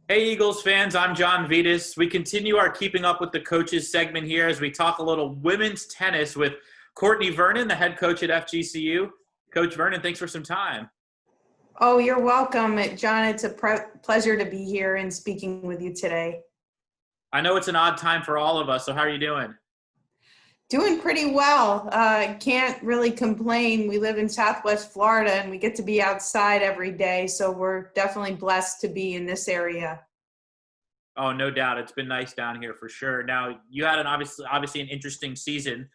Hey, Eagles fans, I'm John Vittas. We continue our Keeping Up with the Coaches segment here as we talk a little women's tennis with Courtney Vernon, the head coach at FGCU. Coach Vernon, thanks for some time. Oh, you're welcome, John. It's a pleasure to be here and speaking with you today. I know it's an odd time for all of us, so how are you doing? Doing pretty well. Can't really complain. We live in Southwest Florida and we get to be outside every day, so we're definitely blessed to be in this area. Oh, no doubt. It's been nice down here for sure. Now, you had an obviously an interesting season.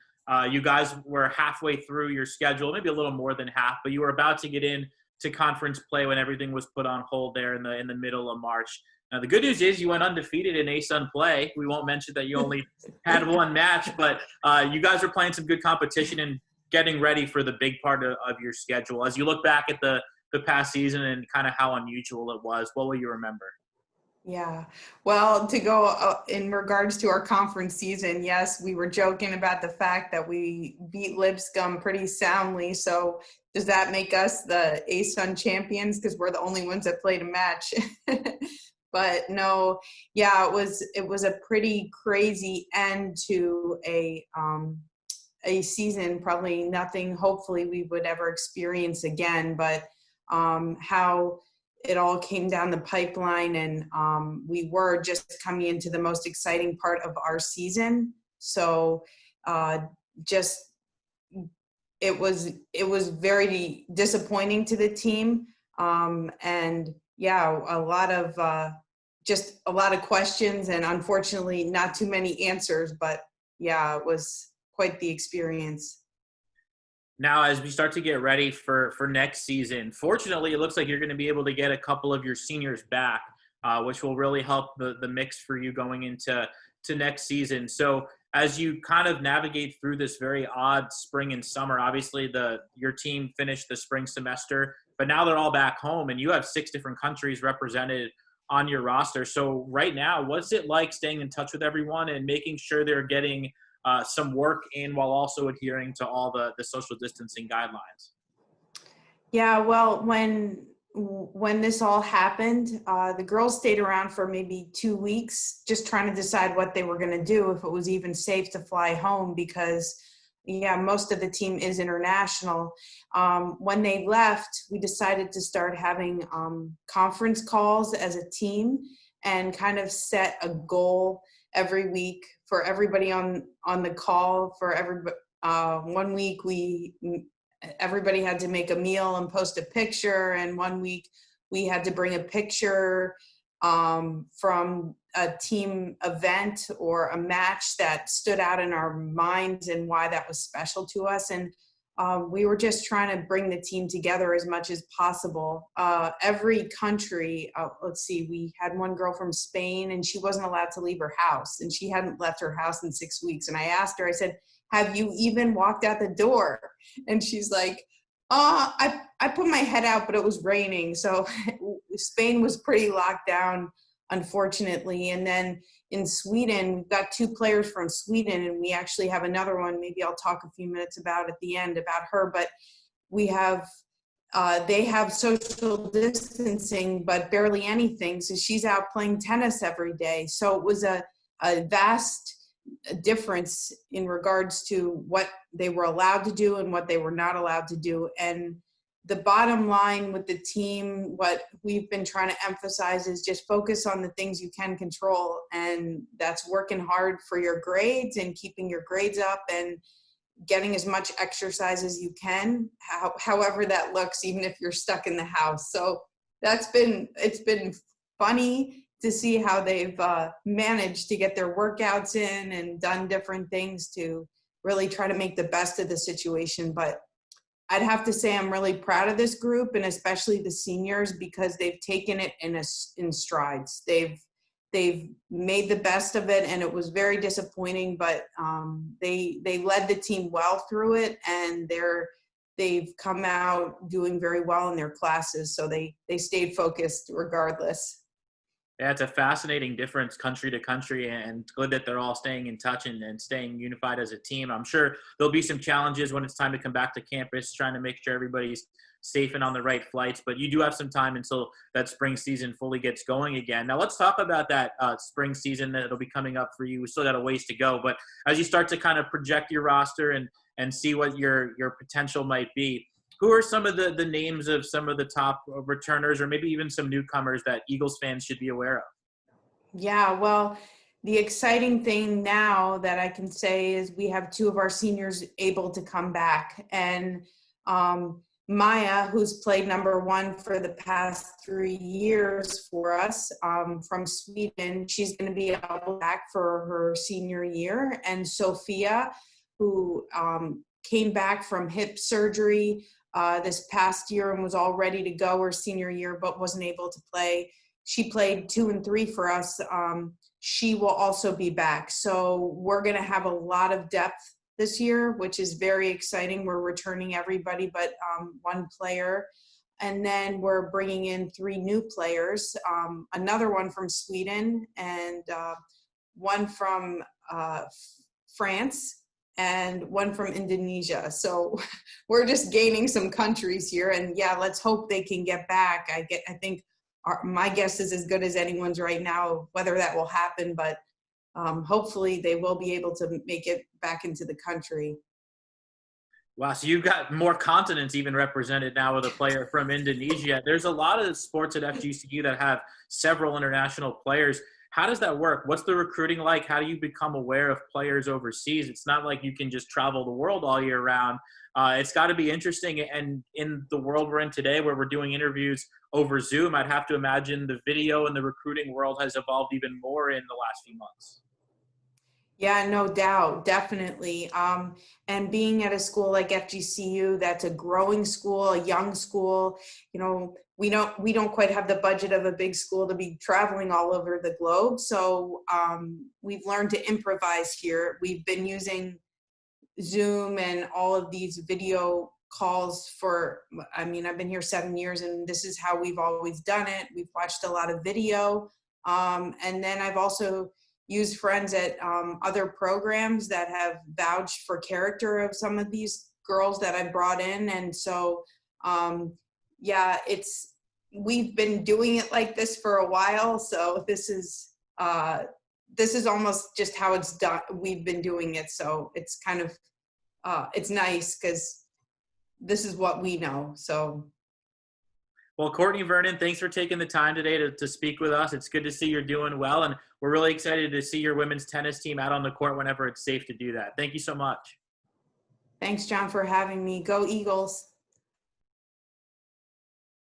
You guys were halfway through your schedule, maybe a little more than half, but you were about to get in to conference play when everything was put on hold there in the middle of March. Now, the good news is you went undefeated in ASUN play. We won't mention that you only had one match, but you guys were playing some good competition and getting ready for the big part of your schedule. As you look back at the past season and kind of how unusual it was, what will you remember? Yeah. Well, to go in regards to our conference season, yes, we were joking about the fact that we beat Lipscomb pretty soundly. So does that make us the ASUN champions because we're the only ones that played a match? But no, yeah, it was a pretty crazy end to a season. Probably nothing. Hopefully, we would ever experience again. But how it all came down the pipeline, and we were just coming into the most exciting part of our season. So just it was very disappointing to the team, and yeah, a lot of questions, and unfortunately not too many answers. But yeah, it was quite the experience. Now, as we start to get ready for next season, fortunately, it looks like you're going to be able to get a couple of your seniors back, which will really help the mix for you going into next season. So as you kind of navigate through this very odd spring and summer, obviously your team finished the spring semester, but now they're all back home, and you have 6 different countries represented on your roster. So right now, what's it like staying in touch with everyone and making sure they're getting some work in while also adhering to all the social distancing guidelines? Yeah, well, when this all happened, the girls stayed around for maybe 2 weeks, just trying to decide what they were going to do, if it was even safe to fly home, because yeah, most of the team is international. When they left, we decided to start having conference calls as a team and kind of set a goal every week for everybody on the call. For every 1 week, everybody had to make a meal and post a picture, and 1 week we had to bring a picture from a team event or a match that stood out in our minds and why that was special to us. And we were just trying to bring the team together as much as possible. Every country, let's see, we had one girl from Spain, and she wasn't allowed to leave her house, and she hadn't left her house in 6 weeks. And I asked her, I said, have you even walked out the door? And she's like, I put my head out, but it was raining. So Spain was pretty locked down, unfortunately. And then in Sweden, we've got 2 players from Sweden, and we actually have another one. Maybe I'll talk a few minutes about at the end about her. But we have, they have social distancing, but barely anything. So she's out playing tennis every day. So it was a vast difference in regards to what they were allowed to do and what they were not allowed to do. And the bottom line with the team, what we've been trying to emphasize is just focus on the things you can control. And that's working hard for your grades and keeping your grades up and getting as much exercise as you can, however that looks, even if you're stuck in the house. So it's been funny to see how they've managed to get their workouts in and done different things to really try to make the best of the situation. But I'd have to say I'm really proud of this group, and especially the seniors, because they've taken it in strides. They've made the best of it, and it was very disappointing, but they led the team well through it, and they've come out doing very well in their classes. So they stayed focused regardless. Yeah, it's a fascinating difference country to country, and it's good that they're all staying in touch and staying unified as a team. I'm sure there'll be some challenges when it's time to come back to campus, trying to make sure everybody's safe and on the right flights. But you do have some time until that spring season fully gets going again. Now let's talk about that spring season that'll be coming up for you. We still got a ways to go, but as you start to kind of project your roster and see what your potential might be, who are some of the names of some of the top returners, or maybe even some newcomers that Eagles fans should be aware of? Yeah, well, the exciting thing now that I can say is we have two of our seniors able to come back. And Maya, who's played number one for the past 3 years for us from Sweden, she's going to be able back for her senior year. And Sophia, who came back from hip surgery this past year and was all ready to go her senior year, but wasn't able to play. She played 2 and 3 for us. She will also be back. So we're going to have a lot of depth this year, which is very exciting. We're returning everybody but one player. And then we're bringing in 3 new players, another one from Sweden and one from France and one from Indonesia. So we're just gaining some countries here. And yeah, let's hope they can get back. I think my guess is as good as anyone's right now, whether that will happen, but hopefully they will be able to make it back into the country. Wow, so you've got more continents even represented now with a player from Indonesia. There's a lot of sports at FGCU that have several international players. How does that work? What's the recruiting like? How do you become aware of players overseas? It's not like you can just travel the world all year round. It's got to be interesting. And in the world we're in today, where we're doing interviews over Zoom, I'd have to imagine the video and the recruiting world has evolved even more in the last few months. Yeah, no doubt, definitely. And being at a school like FGCU, that's a growing school, a young school, you know, we don't quite have the budget of a big school to be traveling all over the globe. So we've learned to improvise here. We've been using Zoom and all of these video calls I've been here 7 years and this is how we've always done it. We've watched a lot of video. And then I've also used friends at other programs that have vouched for character of some of these girls that I brought in. And so, yeah, we've been doing it like this for a while. So this is almost just how it's done. We've been doing it. So it's kind of, it's nice because this is what we know. So. Well, Courtney Vernon, thanks for taking the time today to speak with us. It's good to see you're doing well, and we're really excited to see your women's tennis team out on the court whenever it's safe to do that. Thank you so much. Thanks, John, for having me. Go Eagles.